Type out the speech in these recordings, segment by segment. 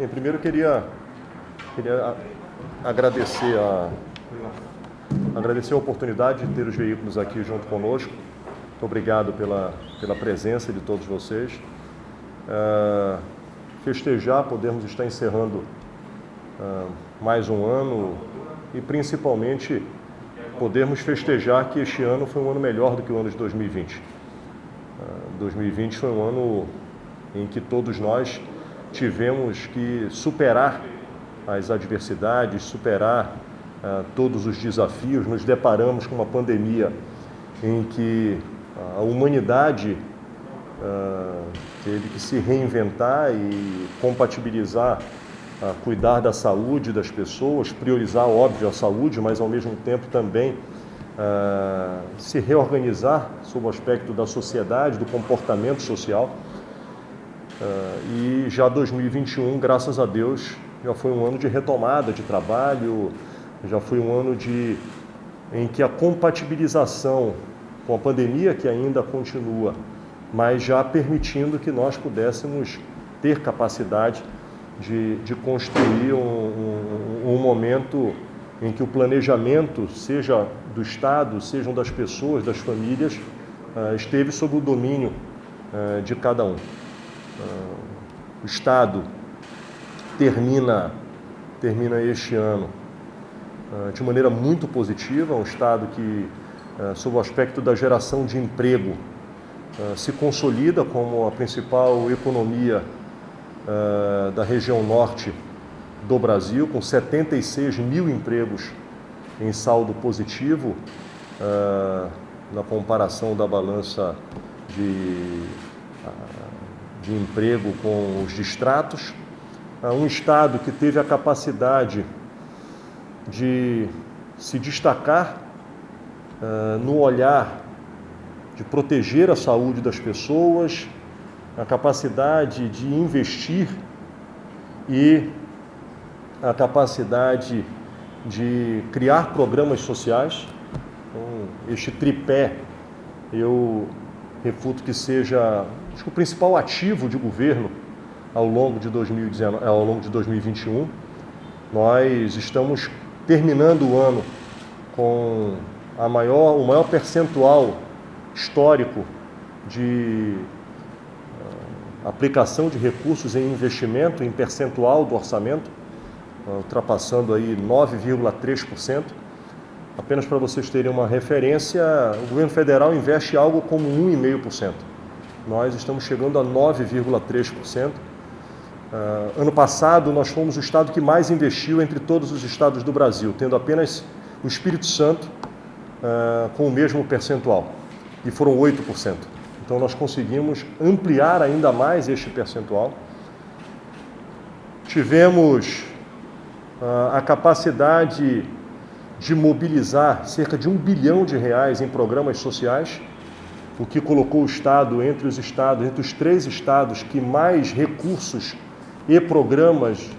Bem, primeiro eu queria agradecer a oportunidade de ter os veículos aqui junto conosco. Muito obrigado pela presença de todos vocês. Festejar, podermos estar encerrando mais um ano e principalmente podermos festejar que este ano foi um ano melhor do que o ano de 2020. 2020 foi um ano em que todos nós tivemos que superar as adversidades, superar todos os desafios. Nos deparamos com uma pandemia em que a humanidade teve que se reinventar e compatibilizar, cuidar da saúde das pessoas, priorizar, óbvio, a saúde, mas ao mesmo tempo também se reorganizar sob o aspecto da sociedade, do comportamento social. E já 2021, graças a Deus, já foi um ano de retomada de trabalho, já foi um ano em que a compatibilização com a pandemia, que ainda continua, mas já permitindo que nós pudéssemos ter capacidade de construir um momento em que o planejamento, seja do Estado, sejam das pessoas, das famílias, esteve sob o domínio de cada um. O Estado termina este ano de maneira muito positiva, um Estado que, sob o aspecto da geração de emprego, se consolida como a principal economia da região norte do Brasil, com 76 mil empregos em saldo positivo, na comparação da balança de emprego com os distratos. Um Estado que teve a capacidade de se destacar no olhar de proteger a saúde das pessoas, a capacidade de investir e a capacidade de criar programas sociais. Então, este tripé, eu refuto que seja, acho que o principal ativo de governo ao longo de 2021. Nós estamos terminando o ano com o maior percentual histórico de aplicação de recursos em investimento, em percentual do orçamento, ultrapassando aí 9,3%. Apenas para vocês terem uma referência, o governo federal investe algo como 1,5%. Nós estamos chegando a 9,3%. Ano passado, nós fomos o estado que mais investiu entre todos os estados do Brasil, tendo apenas o Espírito Santo com o mesmo percentual, e foram 8%. Então, nós conseguimos ampliar ainda mais este percentual. Tivemos a capacidade de mobilizar cerca de R$1 bilhão em programas sociais, o que colocou o Estado entre os 3 estados que mais recursos e programas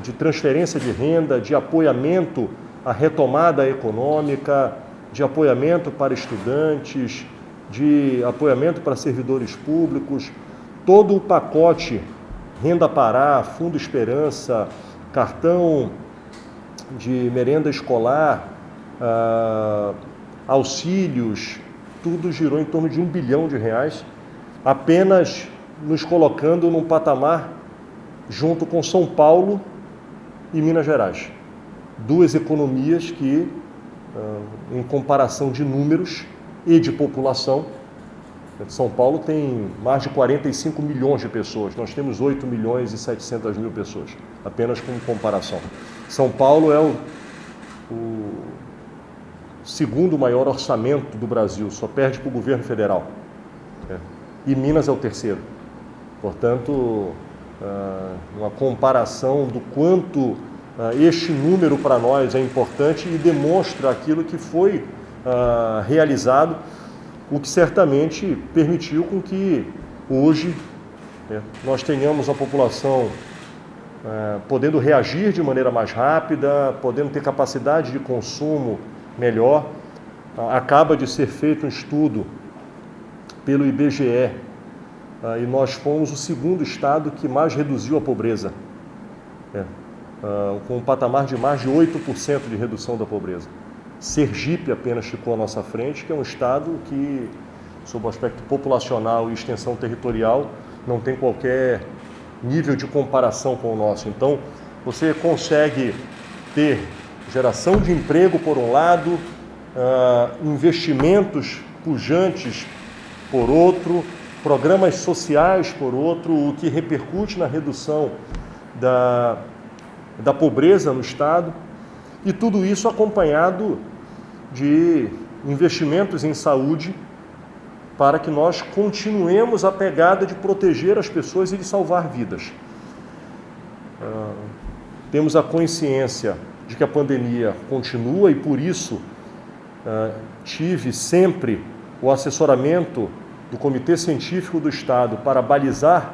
de transferência de renda, de apoiamento à retomada econômica, de apoiamento para estudantes, de apoiamento para servidores públicos, todo o pacote Renda Pará, Fundo Esperança, cartão de merenda escolar, auxílios, tudo girou em torno de R$1 bilhão, apenas nos colocando num patamar junto com São Paulo e Minas Gerais. Duas economias que, em comparação de números e de população, São Paulo tem mais de 45 milhões de pessoas, nós temos 8 milhões e 700 mil pessoas, apenas como comparação. São Paulo é o segundo maior orçamento do Brasil, só perde para o governo federal. E Minas é o terceiro. Portanto, uma comparação do quanto este número para nós é importante e demonstra aquilo que foi realizado, o que certamente permitiu com que hoje nós tenhamos a população podendo reagir de maneira mais rápida, podendo ter capacidade de consumo melhor. Acaba de ser feito um estudo pelo IBGE e nós fomos o segundo estado que mais reduziu a pobreza com um patamar de mais de 8% de redução da pobreza. Sergipe apenas ficou à nossa frente, que é um estado que, sob o aspecto populacional e extensão territorial, não tem qualquer nível de comparação com o nosso. Então, você consegue ter geração de emprego por um lado, investimentos pujantes por outro, programas sociais por outro, o que repercute na redução da pobreza no estado, e tudo isso acompanhado de investimentos em saúde para que nós continuemos a pegada de proteger as pessoas e de salvar vidas. Temos a consciência de que a pandemia continua e, por isso, tive sempre o assessoramento do Comitê Científico do Estado para balizar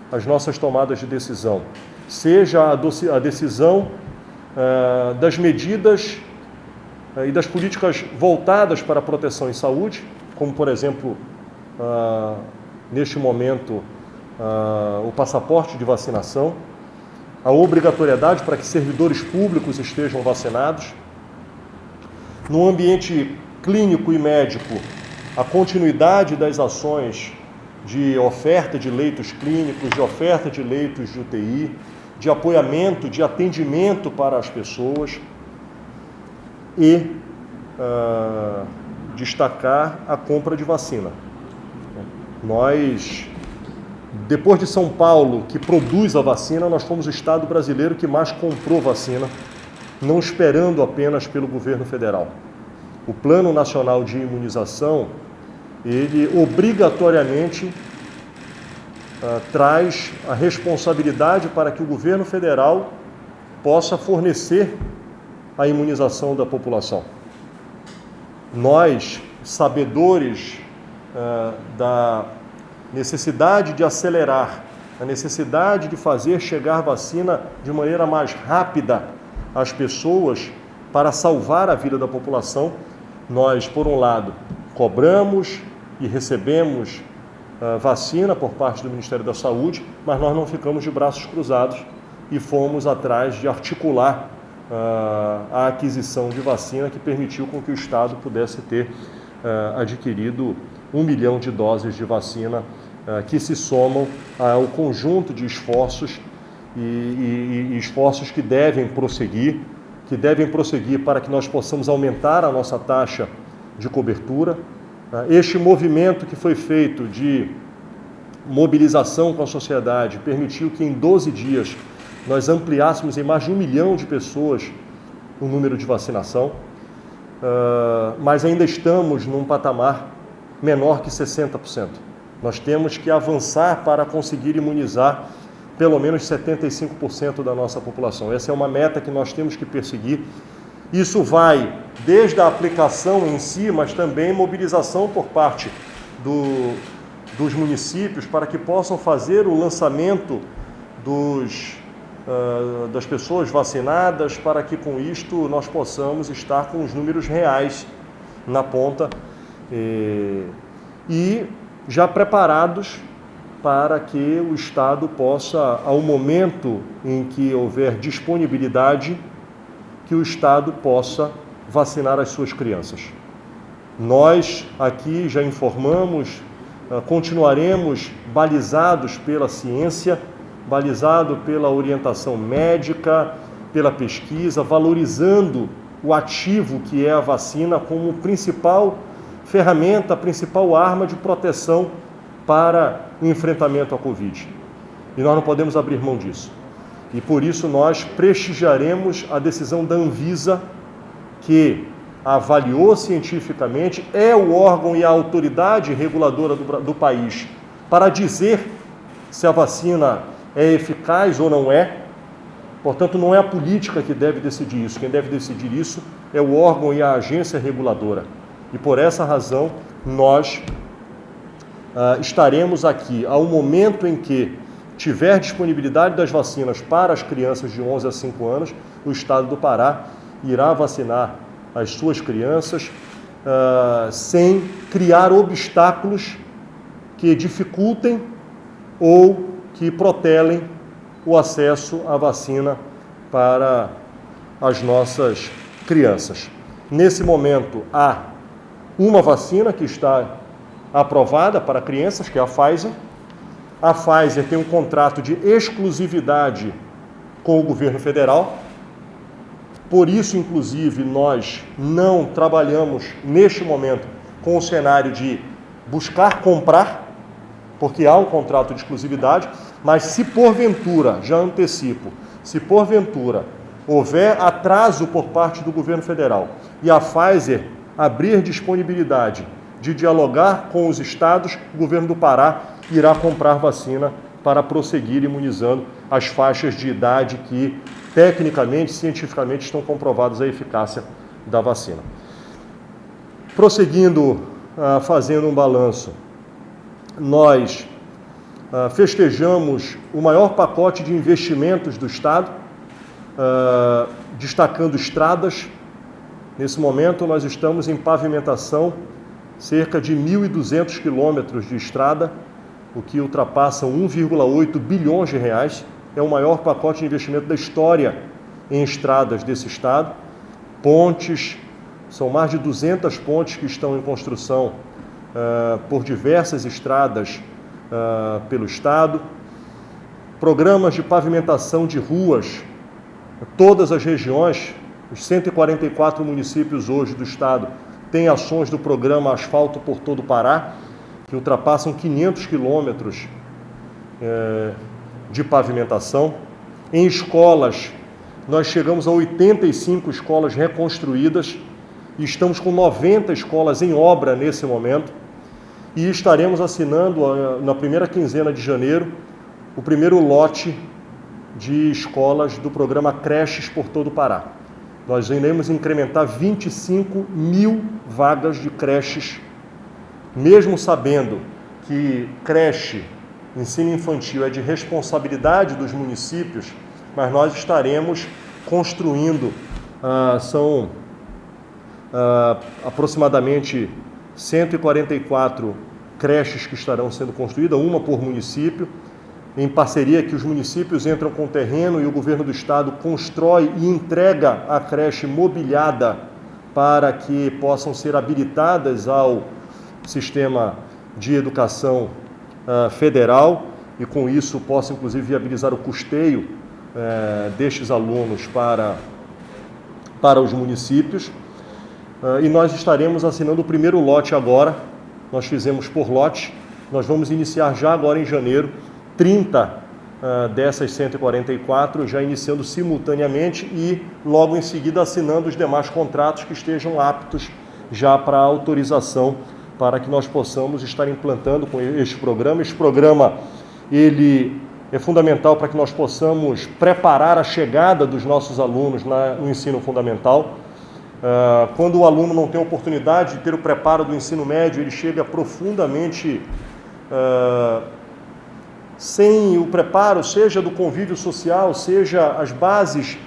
as nossas tomadas de decisão, seja a decisão das medidas e das políticas voltadas para a proteção em saúde, como, por exemplo, neste momento, o passaporte de vacinação, a obrigatoriedade para que servidores públicos estejam vacinados. No ambiente clínico e médico, a continuidade das ações de oferta de leitos clínicos, de oferta de leitos de UTI, de apoiamento, de atendimento para as pessoas e destacar a compra de vacina. Nós, depois de São Paulo, que produz a vacina, nós fomos o estado brasileiro que mais comprou vacina, não esperando apenas pelo governo federal. O Plano Nacional de Imunização, ele obrigatoriamente traz a responsabilidade para que o governo federal possa fornecer a imunização da população. Nós, sabedores da necessidade de acelerar, a necessidade de fazer chegar vacina de maneira mais rápida às pessoas para salvar a vida da população, nós, por um lado, cobramos e recebemos vacina por parte do Ministério da Saúde, mas nós não ficamos de braços cruzados e fomos atrás de articular a aquisição de vacina que permitiu com que o Estado pudesse ter adquirido 1 milhão de doses de vacina que se somam ao conjunto de esforços e esforços que devem prosseguir para que nós possamos aumentar a nossa taxa de cobertura. Este movimento que foi feito de mobilização com a sociedade permitiu que em 12 dias nós ampliássemos em mais de 1 milhão de pessoas o número de vacinação, mas ainda estamos num patamar menor que 60%. Nós temos que avançar para conseguir imunizar pelo menos 75% da nossa população. Essa é uma meta que nós temos que perseguir. Isso vai desde a aplicação em si, mas também mobilização por parte dos municípios para que possam fazer o lançamento das pessoas vacinadas, para que com isto nós possamos estar com os números reais na ponta e já preparados para que o Estado possa, ao momento em que houver disponibilidade, que o Estado possa vacinar as suas crianças. Nós aqui já informamos, continuaremos balizados pela ciência, balizado pela orientação médica, pela pesquisa, valorizando o ativo que é a vacina como principal ferramenta, a principal arma de proteção para o enfrentamento à Covid. E nós não podemos abrir mão disso. E por isso nós prestigiaremos a decisão da Anvisa, que avaliou cientificamente, é o órgão e a autoridade reguladora do país para dizer se a vacina é eficaz ou não é. Portanto, não é a política que deve decidir isso. Quem deve decidir isso é o órgão e a agência reguladora. E por essa razão, nós estaremos aqui ao momento em que tiver disponibilidade das vacinas para as crianças de 11 a 5 anos, o Estado do Pará irá vacinar as suas crianças sem criar obstáculos que dificultem ou que protelem o acesso à vacina para as nossas crianças. Nesse momento, há uma vacina que está aprovada para crianças, que é a Pfizer. A Pfizer tem um contrato de exclusividade com o governo federal. Por isso, inclusive, nós não trabalhamos neste momento com o cenário de buscar comprar, porque há um contrato de exclusividade, mas se porventura, já antecipo, se porventura houver atraso por parte do governo federal e a Pfizer abrir disponibilidade de dialogar com os estados, o governo do Pará irá comprar vacina para prosseguir imunizando as faixas de idade que, tecnicamente, cientificamente, estão comprovadas a eficácia da vacina. Prosseguindo, fazendo um balanço, nós festejamos o maior pacote de investimentos do Estado, destacando estradas. Nesse momento, nós estamos em pavimentação cerca de 1.200 quilômetros de estrada, o que ultrapassa 1,8 bilhões de reais. É o maior pacote de investimento da história em estradas desse estado. Pontes, são mais de 200 pontes que estão em construção por diversas estradas pelo estado. Programas de pavimentação de ruas, todas as regiões, os 144 municípios hoje do estado têm ações do programa Asfalto por Todo o Pará, que ultrapassam 500 quilômetros de pavimentação. Em escolas, nós chegamos a 85 escolas reconstruídas e estamos com 90 escolas em obra nesse momento. E estaremos assinando, na primeira quinzena de janeiro, o primeiro lote de escolas do programa Creches por Todo o Pará. Nós iremos incrementar 25 mil vagas de creches, mesmo sabendo que creche, ensino infantil, é de responsabilidade dos municípios, mas nós estaremos construindo, são aproximadamente 144 creches que estarão sendo construídas, uma por município, em parceria que os municípios entram com o terreno e o governo do estado constrói e entrega a creche mobiliada para que possam ser habilitadas ao sistema de educação federal e com isso possa inclusive viabilizar o custeio destes alunos para os municípios. E nós estaremos assinando o primeiro lote agora. Nós fizemos por lote, nós vamos iniciar já agora em janeiro 30 dessas 144, já iniciando simultaneamente e logo em seguida assinando os demais contratos que estejam aptos já para autorização, para que nós possamos estar implantando com este programa. Este programa ele é fundamental para que nós possamos preparar a chegada dos nossos alunos no ensino fundamental. Quando o aluno não tem a oportunidade de ter o preparo do ensino médio, ele chega profundamente sem o preparo, seja do convívio social, seja as bases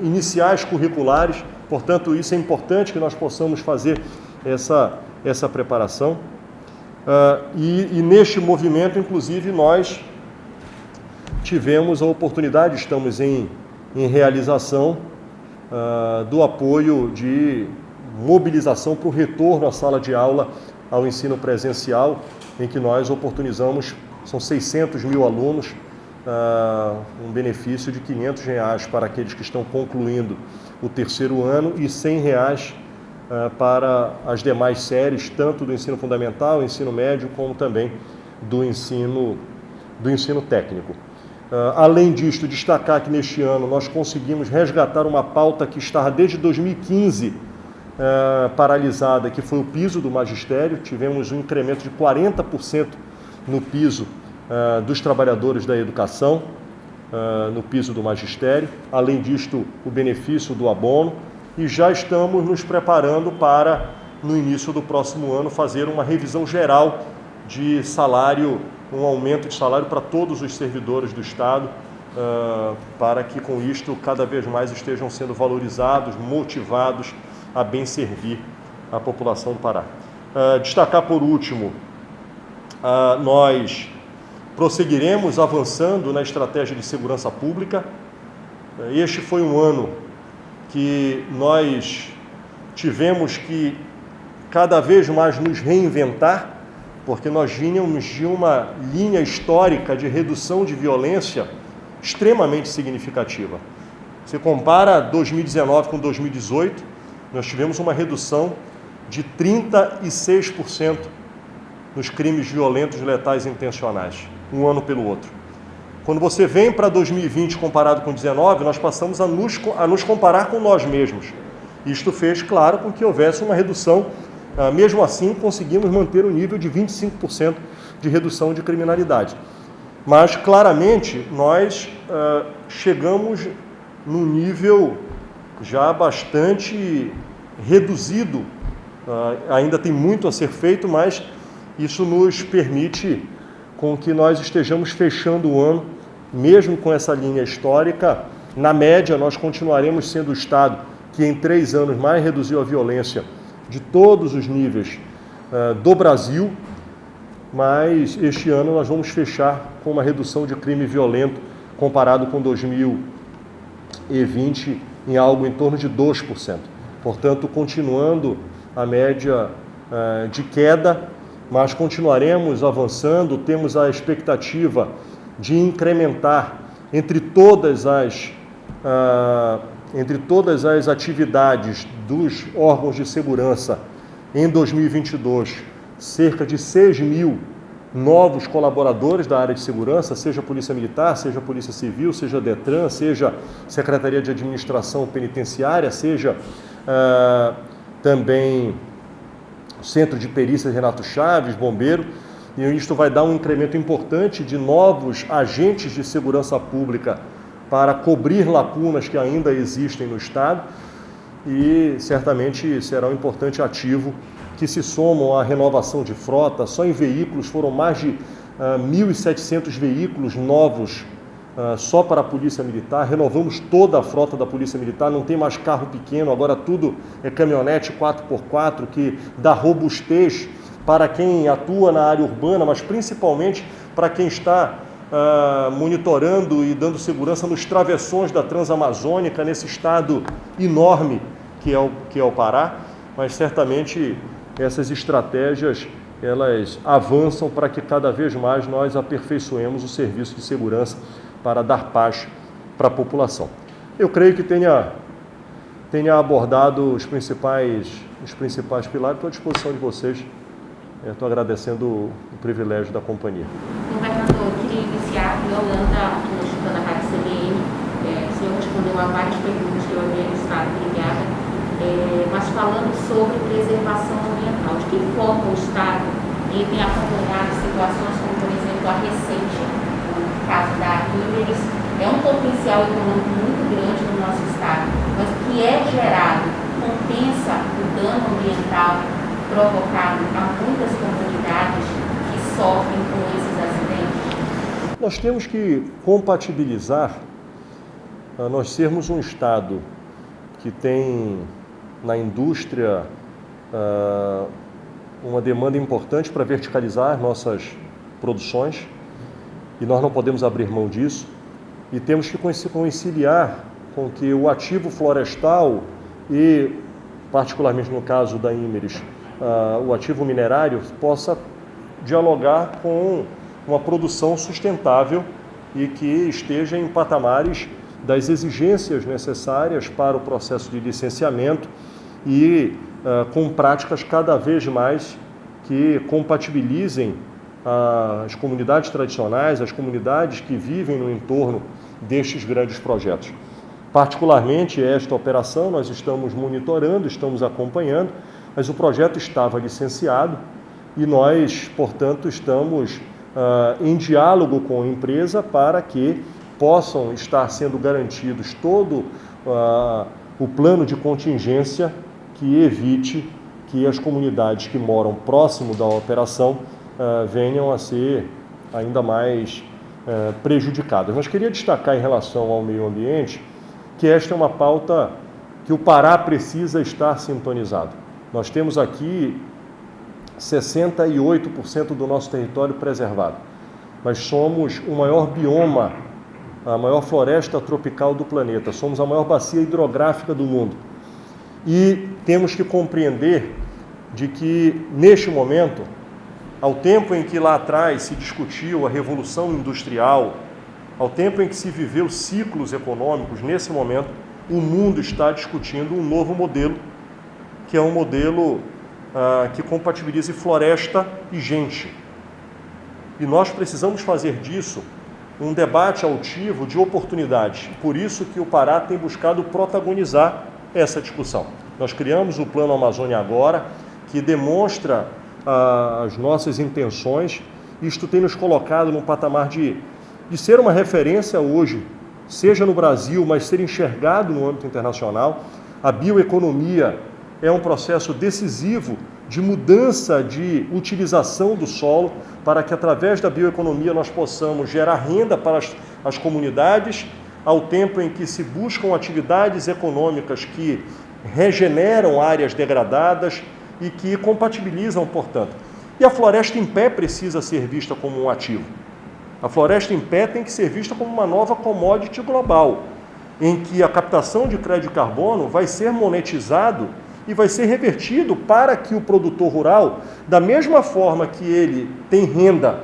iniciais curriculares. Portanto, isso é importante que nós possamos fazer essa preparação. E neste movimento, inclusive, nós tivemos a oportunidade, estamos em realização do apoio de mobilização para o retorno à sala de aula, ao ensino presencial, em que nós oportunizamos, são 600 mil alunos, um benefício de R$500 para aqueles que estão concluindo o terceiro ano e R$100 para as demais séries, tanto do ensino fundamental, ensino médio, como também do ensino técnico. Além disto, destacar que neste ano nós conseguimos resgatar uma pauta que estava desde 2015 paralisada, que foi o piso do magistério. Tivemos um incremento de 40% no piso dos trabalhadores da educação, no piso do magistério. Além disto, o benefício do abono. E já estamos nos preparando para, no início do próximo ano, fazer uma revisão geral de salário, um aumento de salário para todos os servidores do Estado, para que com isto cada vez mais estejam sendo valorizados, motivados a bem servir a população do Pará. Destacar por último, nós prosseguiremos avançando na estratégia de segurança pública. Este foi um ano que nós tivemos que cada vez mais nos reinventar, porque nós vínhamos de uma linha histórica de redução de violência extremamente significativa. Você compara 2019 com 2018, nós tivemos uma redução de 36% nos crimes violentos, letais e intencionais, um ano pelo outro. Quando você vem para 2020 comparado com 2019, nós passamos a nos comparar com nós mesmos. Isto fez, claro, com que houvesse uma redução. Mesmo assim, conseguimos manter o nível de 25% de redução de criminalidade. Mas, claramente, nós chegamos num nível já bastante reduzido. Ainda tem muito a ser feito, mas isso nos permite com que nós estejamos fechando o ano, mesmo com essa linha histórica. Na média, nós continuaremos sendo o Estado que em 3 anos mais reduziu a violência de todos os níveis do Brasil, mas este ano nós vamos fechar com uma redução de crime violento comparado com 2020 em algo em torno de 2%. Portanto, continuando a média de queda, mas continuaremos avançando, temos a expectativa de incrementar entre todas as atividades dos órgãos de segurança em 2022, cerca de 6.000 novos colaboradores da área de segurança, seja Polícia Militar, seja Polícia Civil, seja Detran, seja Secretaria de Administração Penitenciária, seja também Centro de Perícia Renato Chaves, Bombeiro, e isto vai dar um incremento importante de novos agentes de segurança pública para cobrir lacunas que ainda existem no Estado, e certamente será um importante ativo que se somam à renovação de frota. Só em veículos foram mais de 1.700 veículos novos só para a Polícia Militar. Renovamos toda a frota da Polícia Militar, não tem mais carro pequeno, agora tudo é caminhonete 4x4, que dá robustez para quem atua na área urbana, mas principalmente para quem está monitorando e dando segurança nos travessões da Transamazônica, nesse estado enorme que é o Pará. Mas certamente essas estratégias, elas avançam para que cada vez mais nós aperfeiçoemos o serviço de segurança para dar paz para a população. Eu creio que tenha abordado os principais pilares. Estou à disposição de vocês. Estou agradecendo o privilégio da companhia. Governador, eu queria iniciar Yolanda, da Rádio CBN. O senhor respondeu a várias perguntas que eu havia listado, obrigada. Mas falando sobre preservação ambiental, de que forma o Estado tem acompanhado situações como, por exemplo, a recente, no caso da Imeris, é um potencial econômico muito grande no nosso Estado, mas o que é gerado compensa o dano ambiental provocado a muitas comunidades que sofrem com esses acidentes? Nós temos que compatibilizar nós sermos um Estado que tem na indústria uma demanda importante para verticalizar nossas produções, e nós não podemos abrir mão disso, e temos que conciliar com que o ativo florestal e, particularmente no caso da Imeris, o ativo minerário possa dialogar com uma produção sustentável e que esteja em patamares das exigências necessárias para o processo de licenciamento e com práticas cada vez mais que compatibilizem as comunidades tradicionais, as comunidades que vivem no entorno destes grandes projetos. Particularmente esta operação nós estamos monitorando, estamos acompanhando, mas o projeto estava licenciado e nós, portanto, estamos em diálogo com a empresa para que possam estar sendo garantidos todo o plano de contingência que evite que as comunidades que moram próximo da operação venham a ser ainda mais prejudicadas. Mas queria destacar em relação ao meio ambiente que esta é uma pauta que o Pará precisa estar sintonizado. Nós temos aqui 68% do nosso território preservado. mas somos o maior bioma, a maior floresta tropical do planeta, somos a maior bacia hidrográfica do mundo. E temos que compreender de que, neste momento, ao tempo em que lá atrás se discutiu a Revolução Industrial, ao tempo em que se viveu ciclos econômicos, nesse momento, o mundo está discutindo um novo modelo, que é um modelo que compatibilize floresta e gente. E nós precisamos fazer disso um debate altivo de oportunidades. Por isso que o Pará tem buscado protagonizar essa discussão. Nós criamos o Plano Amazônia Agora, que demonstra as nossas intenções. Isto tem nos colocado num patamar de ser uma referência hoje, seja no Brasil, mas ser enxergado no âmbito internacional. A bioeconomia é um processo decisivo de mudança de utilização do solo, para que através da bioeconomia nós possamos gerar renda para as comunidades, ao tempo em que se buscam atividades econômicas que regeneram áreas degradadas e que compatibilizam, portanto. E a floresta em pé precisa ser vista como um ativo. A floresta em pé tem que ser vista como uma nova commodity global, em que a captação de crédito de carbono vai ser monetizado e vai ser revertido para que o produtor rural, da mesma forma que ele tem renda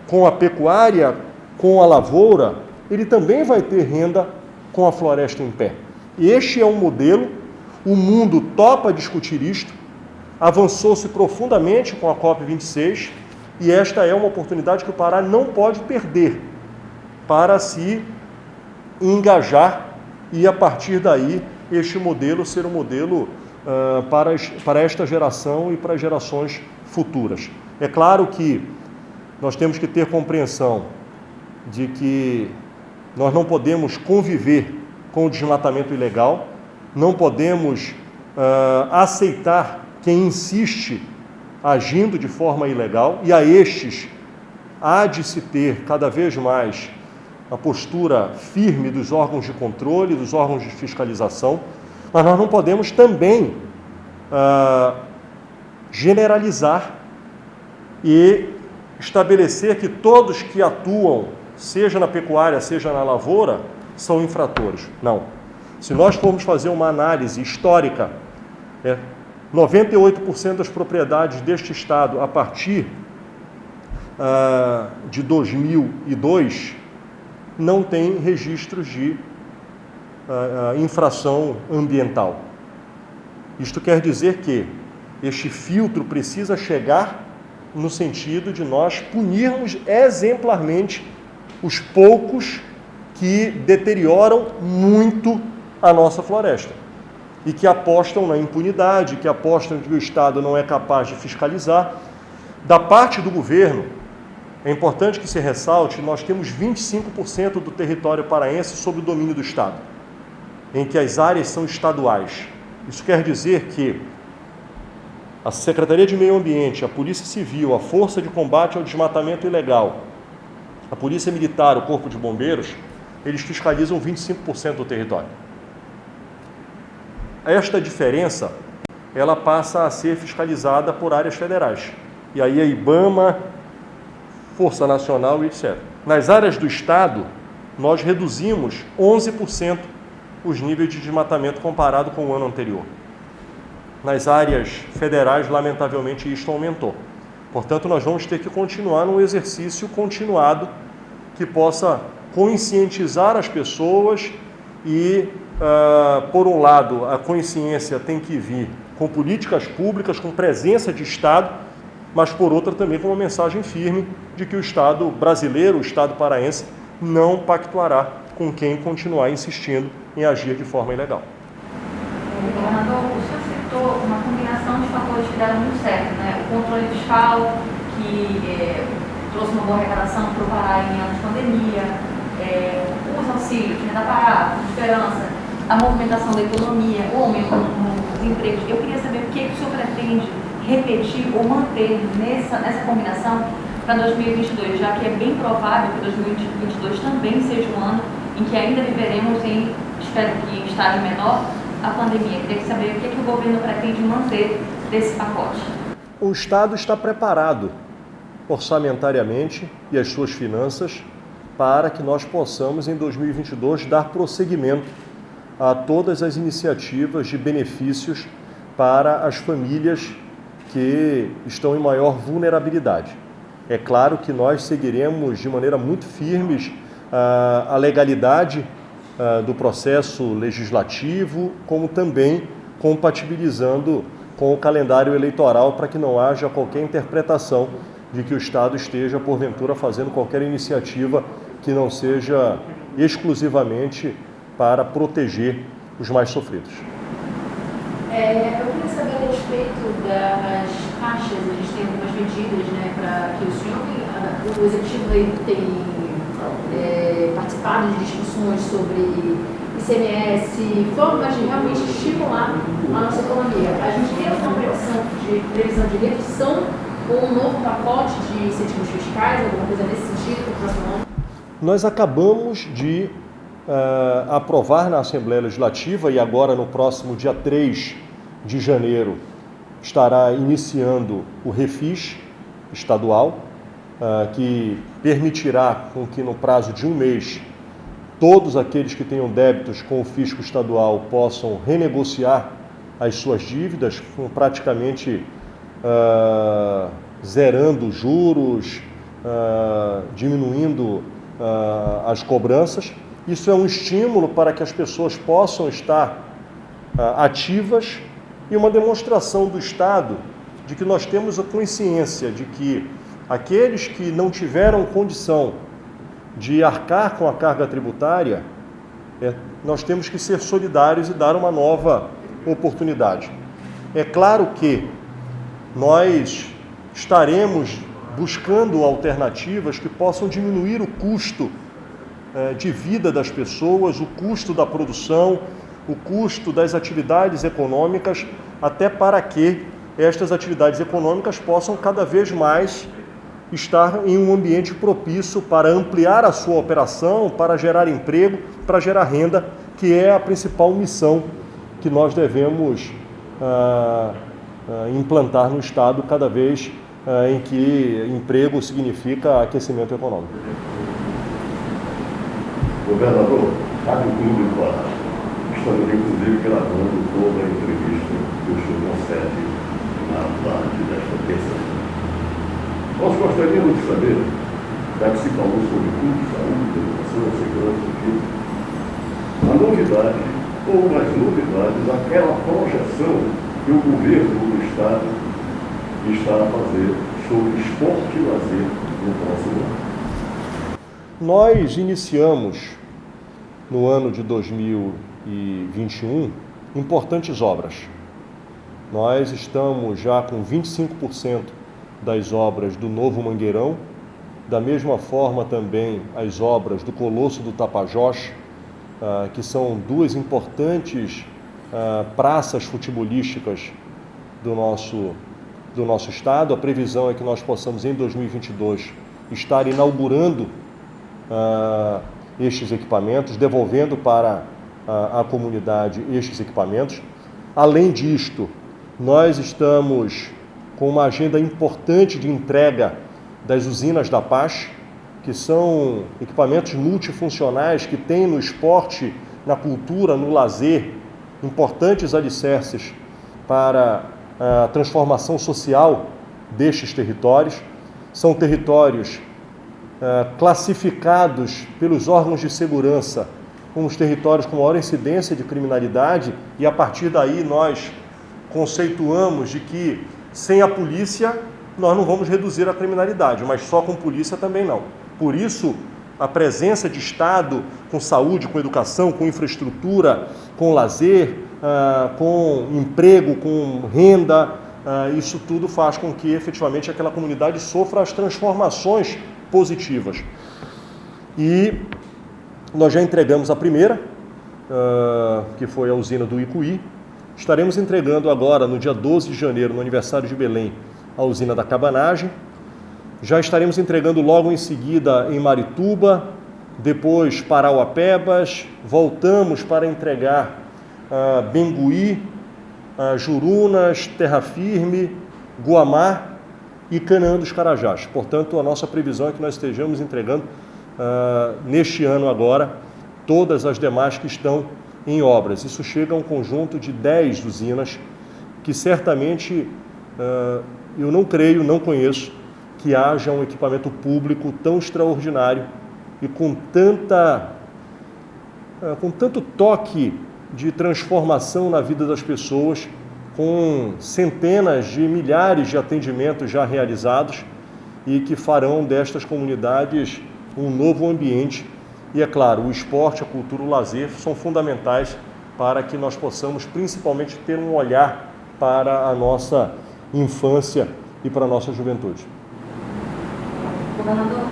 com a pecuária, com a lavoura, ele também vai ter renda com a floresta em pé. Este é um modelo, o mundo topa discutir isto, avançou-se profundamente com a COP26 e esta é uma oportunidade que o Pará não pode perder para se engajar e, a partir daí, este modelo ser um modelo para esta geração e para as gerações futuras. É claro que nós temos que ter compreensão de que nós não podemos conviver com o desmatamento ilegal, não podemos aceitar quem insiste agindo de forma ilegal, e a estes há de se ter cada vez mais a postura firme dos órgãos de controle, dos órgãos de fiscalização, mas nós não podemos também generalizar e estabelecer que todos que atuam, seja na pecuária, seja na lavoura, são infratores. Não. Se nós formos fazer uma análise histórica, 98% das propriedades deste estado, a partir de 2002, não tem registros de infração ambiental. Isto quer dizer que este filtro precisa chegar no sentido de nós punirmos exemplarmente os poucos que deterioram muito a nossa floresta e que apostam na impunidade, que apostam que o Estado não é capaz de fiscalizar. Da parte do governo, é importante que se ressalte, nós temos 25% do território paraense sob o domínio do Estado, em que as áreas são estaduais. Isso quer dizer que a Secretaria de Meio Ambiente, a Polícia Civil, a Força de Combate ao Desmatamento Ilegal, a Polícia Militar, o Corpo de Bombeiros, eles fiscalizam 25% do território. Esta diferença, ela passa a ser fiscalizada por áreas federais. E aí a IBAMA, Força Nacional e etc. Nas áreas do Estado, nós reduzimos 11% os níveis de desmatamento comparado com o ano anterior. Nas áreas federais, lamentavelmente, isto aumentou. Portanto, nós vamos ter que continuar num exercício continuado que possa conscientizar as pessoas e, por um lado, a consciência tem que vir com políticas públicas, com presença de Estado, mas, por outra, também com uma mensagem firme de que o Estado brasileiro, o Estado paraense, não pactuará com quem continuar insistindo em agir de forma ilegal. Governador, o senhor citou uma combinação de fatores que deram muito certo, né? O controle fiscal, que trouxe uma boa arrecadação para o Pará em anos de pandemia, os auxílios, da Pará, a esperança, a movimentação da economia, o aumento dos empregos. Eu queria saber o que o senhor pretende repetir ou manter nessa combinação para 2022, já que é bem provável que 2022 também seja um ano em que ainda viveremos espero que em estágio menor, a pandemia. Queria saber o que o governo pretende manter desse pacote. O Estado está preparado orçamentariamente e as suas finanças para que nós possamos, em 2022, dar prosseguimento a todas as iniciativas de benefícios para as famílias que estão em maior vulnerabilidade. É claro que nós seguiremos de maneira muito firme a legalidade do processo legislativo, como também compatibilizando com o calendário eleitoral para que não haja qualquer interpretação de que o Estado esteja, porventura, fazendo qualquer iniciativa que não seja exclusivamente para proteger os mais sofridos. Eu queria saber a respeito das taxas. A gente tem algumas medidas, né, para que o Executivo tem participado de discussões sobre ICMS, formas de realmente estimular a nossa economia. A gente tem alguma previsão de redução ou um novo pacote de incentivos fiscais, alguma coisa nesse sentido para o próximo ano? Nós acabamos de aprovar na Assembleia Legislativa e agora no próximo dia 3 de janeiro estará iniciando o Refis estadual, que permitirá com que no prazo de um mês todos aqueles que tenham débitos com o fisco estadual possam renegociar as suas dívidas, praticamente zerando os juros, diminuindo as cobranças. Isso é um estímulo para que as pessoas possam estar ativas e uma demonstração do Estado de que nós temos a consciência de que aqueles que não tiveram condição de arcar com a carga tributária, nós temos que ser solidários e dar uma nova oportunidade. É claro que nós estaremos buscando alternativas que possam diminuir o custo de vida das pessoas, o custo da produção, o custo das atividades econômicas, até para que estas atividades econômicas possam cada vez mais estar em um ambiente propício para ampliar a sua operação, para gerar emprego, para gerar renda, que é a principal missão que nós devemos implantar no Estado cada vez em que emprego significa aquecimento econômico. Governador, cabe o clube do Pará. Estamos, inclusive, gravando toda a entrevista que o senhor concede na tarde desta terça-feira. Nós gostaríamos de saber, já que se falou sobre tudo, saúde, educação, segurança, a novidade, ou as novidades, aquela projeção que o governo do Estado está a fazer sobre esporte e lazer no próximo ano. Nós iniciamos, no ano de 2021, importantes obras. Nós estamos já com 25% das obras do Novo Mangueirão, da mesma forma também as obras do Colosso do Tapajós, que são duas importantes praças futebolísticas do nosso estado. A previsão é que nós possamos, em 2022, estar inaugurando estes equipamentos, devolvendo para a comunidade estes equipamentos. Além disto, nós estamos com uma agenda importante de entrega das usinas da Paz, que são equipamentos multifuncionais que têm no esporte, na cultura, no lazer, importantes alicerces para a transformação social destes territórios. São territórios classificados pelos órgãos de segurança como os territórios com maior incidência de criminalidade, e a partir daí nós conceituamos de que sem a polícia nós não vamos reduzir a criminalidade, mas só com polícia também não. Por isso, a presença de Estado com saúde, com educação, com infraestrutura, com lazer, com emprego, com renda, isso tudo faz com que efetivamente aquela comunidade sofra as transformações positivas. E nós já entregamos a primeira, que foi a usina do Icuí. Estaremos entregando agora, no dia 12 de janeiro, no aniversário de Belém, a usina da Cabanagem. Já estaremos entregando logo em seguida em Marituba, depois Parauapebas, voltamos para entregar Bengui, Jurunas, Terra Firme, Guamá, e Canaã dos Carajás. Portanto, a nossa previsão é que nós estejamos entregando neste ano agora todas as demais que estão em obras. Isso chega a um conjunto de 10 usinas que certamente eu não creio, não conheço que haja um equipamento público tão extraordinário e com tanto toque de transformação na vida das pessoas, com centenas de milhares de atendimentos já realizados e que farão destas comunidades um novo ambiente. E é claro, o esporte, a cultura, o lazer são fundamentais para que nós possamos principalmente ter um olhar para a nossa infância e para a nossa juventude. Governador,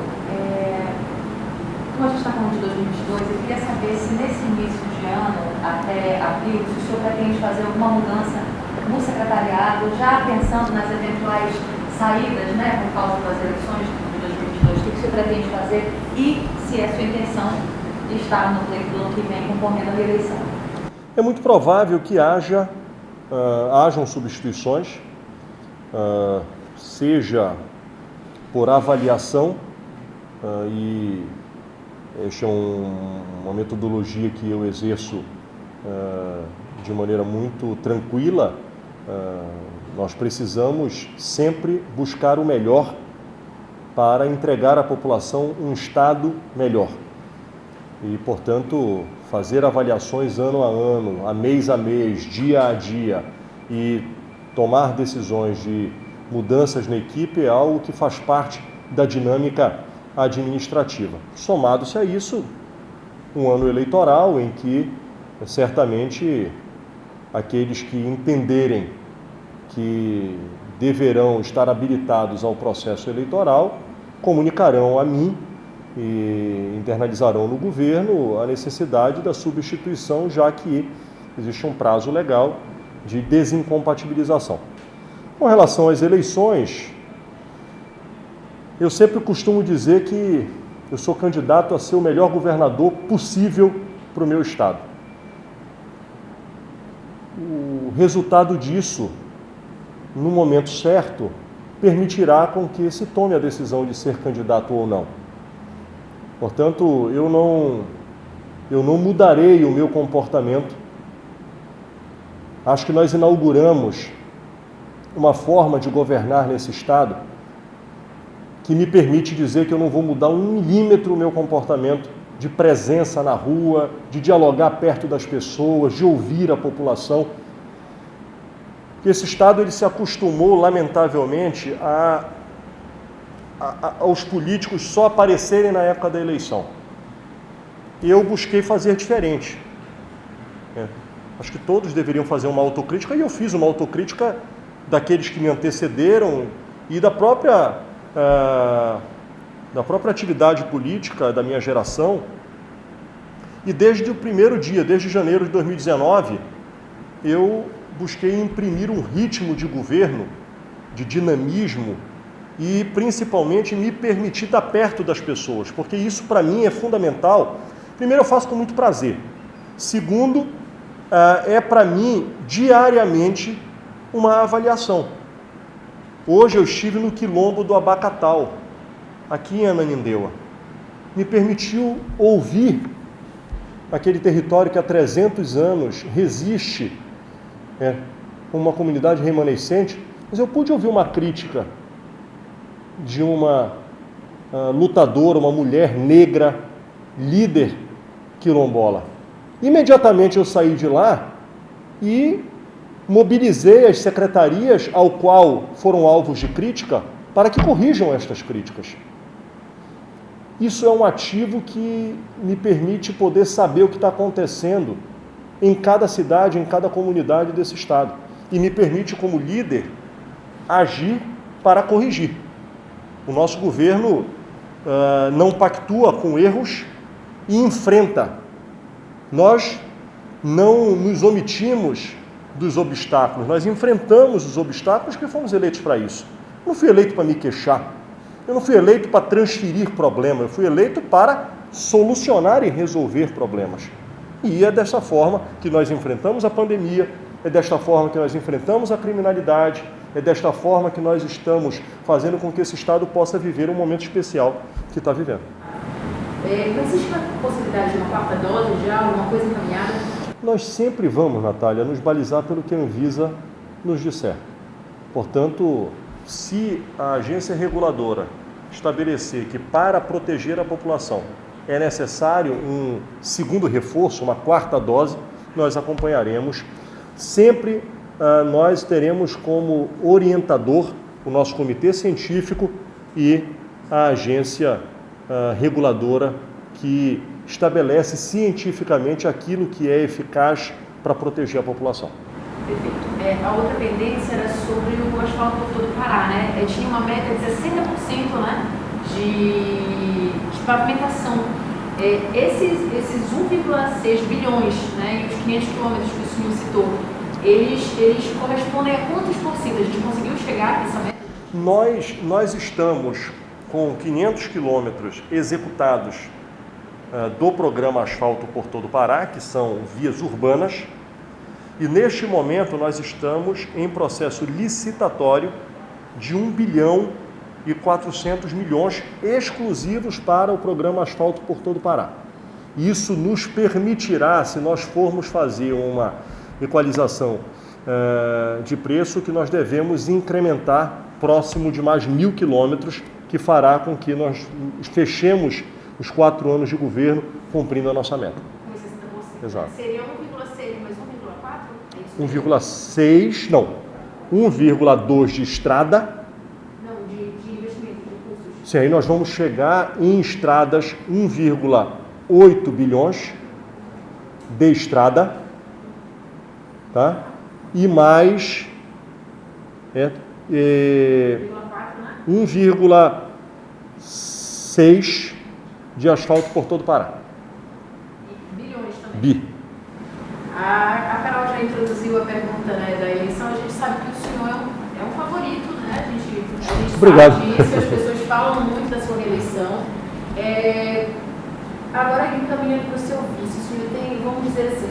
como a gente está falando de 2022, eu queria saber se nesse início de ano, até abril, se o senhor pretende fazer alguma mudança no secretariado, já pensando nas eventuais saídas, né, por causa das eleições de 2022, o que o senhor pretende fazer e se é sua intenção de estar no pleito do ano que vem concorrendo à reeleição? É muito provável que hajam substituições, seja por avaliação, e esta é uma metodologia que eu exerço de maneira muito tranquila. Nós precisamos sempre buscar o melhor para entregar à população um Estado melhor. E, portanto, fazer avaliações ano a ano, mês, dia a dia e tomar decisões de mudanças na equipe é algo que faz parte da dinâmica administrativa. Somado-se a isso, um ano eleitoral em que certamente aqueles que entenderem que deverão estar habilitados ao processo eleitoral comunicarão a mim e internalizarão no governo a necessidade da substituição, já que existe um prazo legal de desincompatibilização. Com relação às eleições, eu sempre costumo dizer que eu sou candidato a ser o melhor governador possível para o meu estado. O resultado disso, no momento certo, permitirá com que se tome a decisão de ser candidato ou não. Portanto, eu não mudarei o meu comportamento. Acho que nós inauguramos uma forma de governar nesse estado que me permite dizer que eu não vou mudar 1 milímetro o meu comportamento de presença na rua, de dialogar perto das pessoas, de ouvir a população. Esse estado ele se acostumou, lamentavelmente, aos políticos só aparecerem na época da eleição. E eu busquei fazer diferente. Acho que todos deveriam fazer uma autocrítica, e eu fiz uma autocrítica daqueles que me antecederam e da própria atividade política da minha geração. E desde o primeiro dia, desde janeiro de 2019, eu busquei imprimir um ritmo de governo, de dinamismo e principalmente me permitir estar perto das pessoas, porque isso para mim é fundamental. Primeiro, eu faço com muito prazer. Segundo, é para mim diariamente uma avaliação. Hoje eu estive no quilombo do Abacatal, aqui em Ananindeua. Me permitiu ouvir aquele território que há 300 anos resiste, uma comunidade remanescente, mas eu pude ouvir uma crítica de uma lutadora, uma mulher negra, líder quilombola. Imediatamente eu saí de lá e mobilizei as secretarias ao qual foram alvos de crítica para que corrijam estas críticas. Isso é um ativo que me permite poder saber o que está acontecendo em cada cidade, em cada comunidade desse estado. E me permite, como líder, agir para corrigir. O nosso governo não pactua com erros e enfrenta. Nós não nos omitimos dos obstáculos, nós enfrentamos os obstáculos que fomos eleitos para isso. Eu não fui eleito para me queixar, eu não fui eleito para transferir problemas, eu fui eleito para solucionar e resolver problemas. E é dessa forma que nós enfrentamos a pandemia, é desta forma que nós enfrentamos a criminalidade, É desta forma que nós estamos fazendo com que esse Estado possa viver um momento especial que está vivendo. Não existe uma possibilidade de uma quarta dose já, alguma coisa encaminhada? Nós sempre vamos, Natália, nos balizar pelo que a Anvisa nos disser. Portanto, se a agência reguladora estabelecer que para proteger a população é necessário um segundo reforço, uma quarta dose, nós acompanharemos. Sempre nós teremos como orientador o nosso comitê científico e a agência reguladora que estabelece cientificamente aquilo que é eficaz para proteger a população. Perfeito. A outra pendência era sobre o asfalto por todo o Pará, né? Tinha uma meta de 60%, né, de pavimentação. Esses 1,6 bilhões, né, e os 500 quilômetros que o senhor citou, eles correspondem a quantos por cento? A gente conseguiu chegar a essa meta? Nós estamos com 500 quilômetros executados do programa Asfalto por todo o Pará, que são vias urbanas, e neste momento nós estamos em processo licitatório de 1 bilhão e 400 milhões exclusivos para o programa Asfalto por todo o Pará. Isso nos permitirá, se nós formos fazer uma equalização de preço, que nós devemos incrementar próximo de mais 1.000 quilômetros, que fará com que nós fechemos os 4 anos de governo cumprindo a nossa meta. Com 60%. Exato. Seria 1,6 mais 1,4? 1,6, não, 1,2 de estrada. Não, de investimento, de recursos. Sim, aí nós vamos chegar em estradas 1,8 bilhões de estrada, tá? E mais 1,6 de asfalto por todo o Pará. E bilhões também. Bi. A Carol já introduziu a pergunta, né, da eleição. A gente sabe que o senhor é um favorito, né? A gente Obrigado. sabe disso, as pessoas falam muito da sua reeleição. Agora, encaminhando para o seu vice, o senhor tem, vamos dizer assim,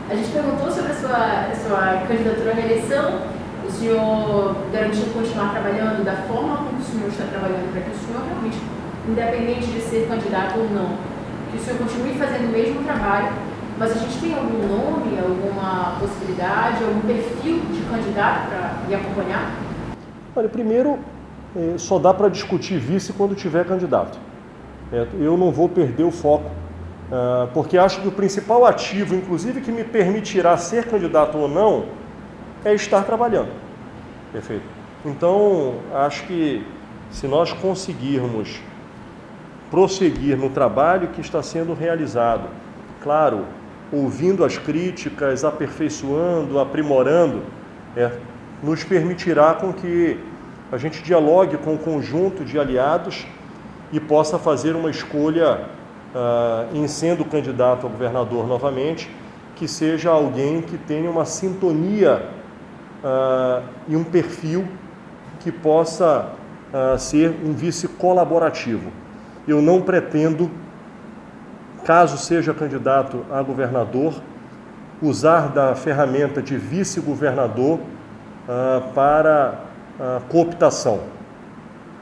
a gente perguntou sobre a sua candidatura à reeleição, o senhor garantiu continuar trabalhando da forma como o senhor está trabalhando, para que o senhor realmente, independente de ser candidato ou não, que o senhor continue fazendo o mesmo trabalho. Mas a gente tem algum nome, alguma possibilidade, algum perfil de candidato para me acompanhar? Olha, primeiro, só dá para discutir vice quando tiver candidato. Eu não vou perder o foco, porque acho que o principal ativo, inclusive, que me permitirá ser candidato ou não, é estar trabalhando. Perfeito? Então, acho que se nós conseguirmos prosseguir no trabalho que está sendo realizado, claro, ouvindo as críticas, aperfeiçoando, aprimorando, nos permitirá com que a gente dialogue com um conjunto de aliados e possa fazer uma escolha, em sendo candidato a governador novamente, que seja alguém que tenha uma sintonia e um perfil que possa ser um vice colaborativo. Eu não pretendo, caso seja candidato a governador, usar da ferramenta de vice-governador para cooptação,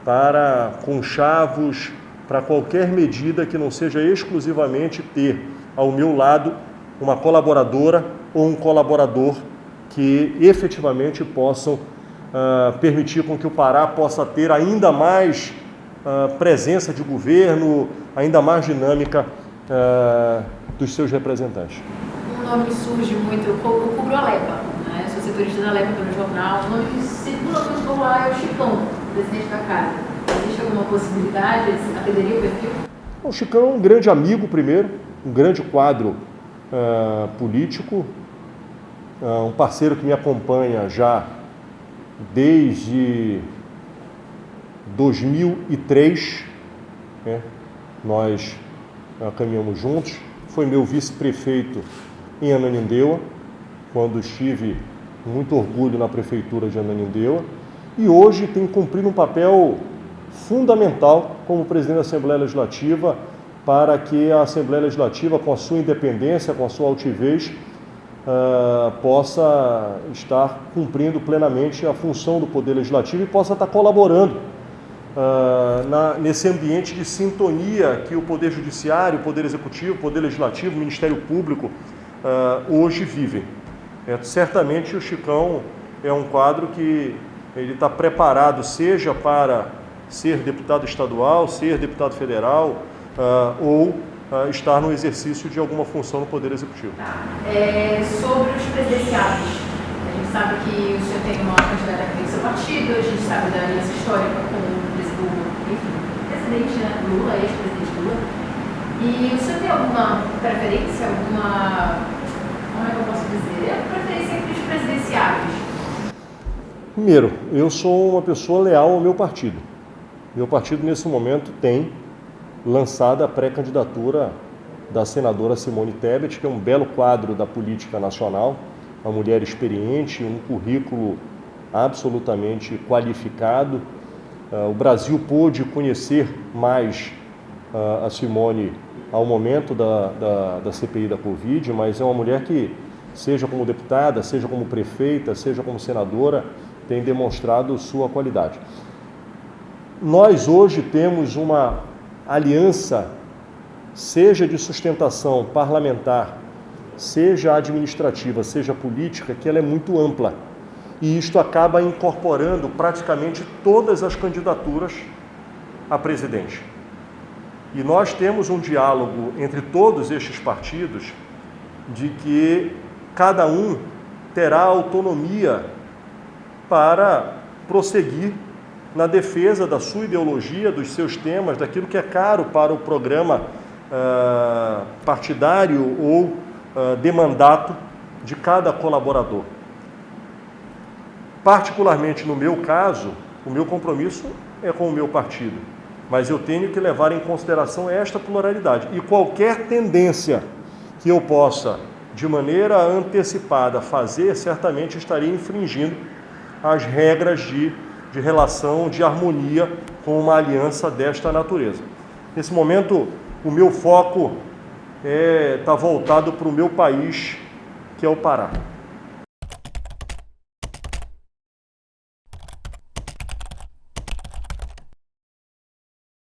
para conchavos, para qualquer medida que não seja exclusivamente ter ao meu lado uma colaboradora ou um colaborador que efetivamente possam permitir com que o Pará possa ter ainda mais presença de governo, ainda mais dinâmica dos seus representantes. Um nome que surge muito, eu cubro a LEPA, né? Sou setorista da LEPA pelo jornal. O nome que circula muito por lá é o Chicão, presidente da casa. Existe alguma possibilidade? Atenderia o perfil? O Chicão é um grande amigo, primeiro, um grande quadro político, um parceiro que me acompanha já desde 2003, né? Nós caminhamos juntos. Foi meu vice-prefeito em Ananindeua, quando estive com muito orgulho na prefeitura de Ananindeua, e hoje tem cumprido um papel fundamental como presidente da Assembleia Legislativa, para que a Assembleia Legislativa, com a sua independência, com a sua altivez, possa estar cumprindo plenamente a função do Poder Legislativo e possa estar colaborando nesse ambiente de sintonia que o Poder Judiciário, o Poder Executivo, o Poder Legislativo, o Ministério Público hoje vivem. Certamente o Chicão é um quadro que ele está preparado, seja para ser deputado estadual, ser deputado federal ou estar no exercício de alguma função no Poder Executivo. Sobre os presidenciáveis, a gente sabe que o senhor tem uma candidata aqui do seu partido, a gente sabe da aliança histórica com o presidente Lula, ex-presidente Lula. E o senhor tem alguma preferência, como é que eu posso dizer? Preferência entre os presidenciáveis? Primeiro, eu sou uma pessoa leal ao meu partido. Meu partido, nesse momento, tem lançado a pré-candidatura da senadora Simone Tebet, que é um belo quadro da política nacional, uma mulher experiente, um currículo absolutamente qualificado. O Brasil pôde conhecer mais a Simone ao momento da CPI da Covid, mas é uma mulher que, seja como deputada, seja como prefeita, seja como senadora, tem demonstrado sua qualidade. Nós hoje temos uma aliança, seja de sustentação parlamentar, seja administrativa, seja política, que ela é muito ampla. E isto acaba incorporando praticamente todas as candidaturas a presidente. E nós temos um diálogo entre todos estes partidos de que cada um terá autonomia para prosseguir na defesa da sua ideologia, dos seus temas, daquilo que é caro para o programa partidário ou de mandato de cada colaborador. Particularmente no meu caso, o meu compromisso é com o meu partido, mas eu tenho que levar em consideração esta pluralidade. E qualquer tendência que eu possa, de maneira antecipada, fazer, certamente estaria infringindo as regras de relação, de harmonia com uma aliança desta natureza. Nesse momento, o meu foco está voltado para o meu país, que é o Pará.